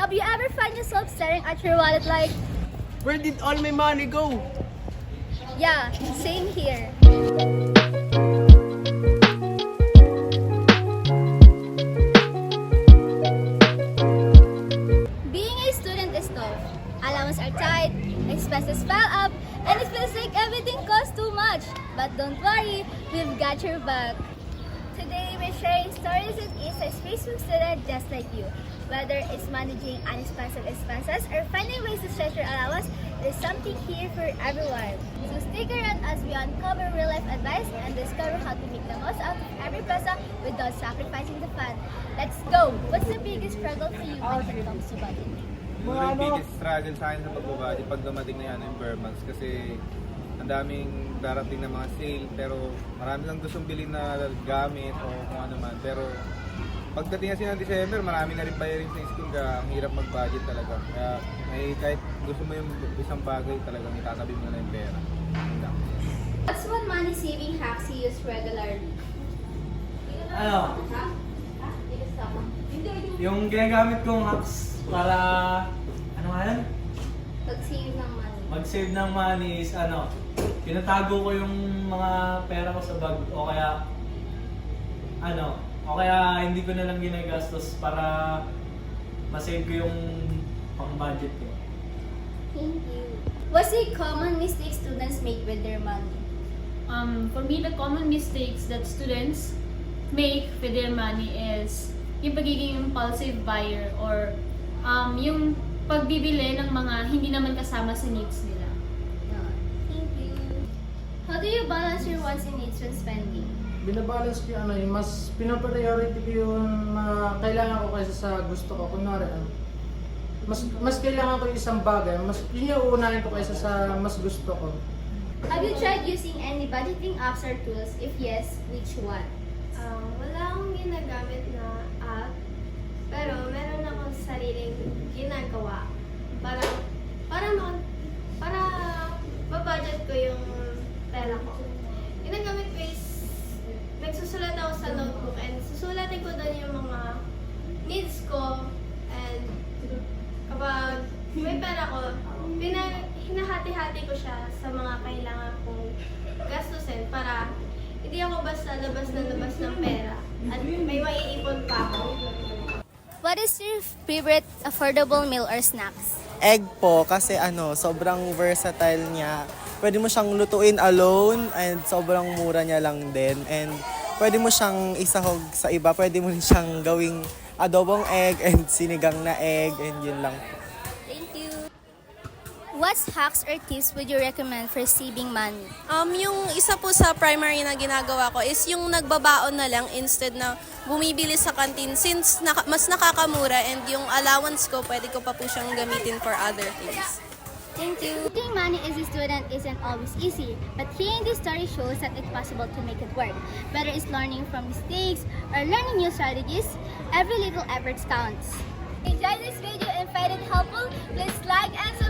Have you ever found yourself staring at your wallet like, Where did all my money go? yeah, same here. Being a student is tough. Allowances are tight, expenses pile up, and it feels like everything costs too much. But don't worry, we've got your back. Today, we're sharing stories with Eastside Facebook student just like you. Whether it's managing unexpected expenses or finding ways to stretch your allowance, there's something here for everyone. So stick around as we uncover real-life advice and discover how to make the most out of every peso without sacrificing the fun. Let's go! What's the biggest struggle for you when it comes to budgeting? Siguro yung biggest struggle sa akin sa pagbabudget pag dumating na yan yung bare months kasi ang daming darating na mga sale pero marami lang gustong bilhin na gamit o kung ano man pero pagdating kasi ng December marami na rin bayarin sa school kaya ang hirap mag-budget talaga kaya may kahit gusto mo yung isang bagay talagang itatabi mo na yung pera. Yun lang. What's one money saving hacks you use regularly? Ano? Yung ginagamit kong hacks para, ano nga yan? Pag-save ng money. Mag-save ng money is ano, tinatago ko yung mga pera ko sa bag o kaya, ano, o kaya hindi ko na lang ginagastos para ma-save ko yung pang-budget ko. Thank you. What's a common mistake students make with their money? For me, the common mistakes that students make with their money is yung pagiging impulsive buyer or yung pagbibili ng mga hindi naman kasama sa needs nila. Thank you. How do you balance your wants and needs when spending? Binabalance ko yung ano, yung mas pinapriority ko yung mga kailangan ko kaysa sa gusto ko. Kunwari, mas kailangan ko yung isang bagay, mas yun yung uunahin ko kaysa sa mas gusto ko. Have you tried using any budgeting apps or tools? If yes, which one? Wala akong ginagamit na app, pero meron akong sariling ginagawa para ma-budget ko yung pera ko. Ginagamit ko is, nagsusulat ako sa notebook and susulatin ko doon yung mga needs ko and kapag may pera ko, hinahati-hati ko siya sa mga kailangan kong gastusin para hindi ako basta labas ng pera at may maiipon pa ako. What is your favorite affordable meal or snacks? Egg po kasi sobrang versatile niya. Pwede mo siyang lutuin alone and sobrang mura niya lang din. And pwede mo siyang isahog sa iba. Pwede mo rin siyang gawing adobong egg and sinigang na egg and yun lang. Thank you. What hacks or tips would you recommend for saving money? Yung isa po sa primary na ginagawa ko is yung nagbabaon na lang instead na bumibili sa canteen since mas nakakamura and yung allowance ko pwede ko pa po siyang gamitin for other things. Thank you. Saving money as a student isn't always easy, but hearing this story shows that it's possible to make it work. Whether it's learning from mistakes or learning new strategies, every little effort counts. Enjoy this video and find it helpful? Please like and subscribe.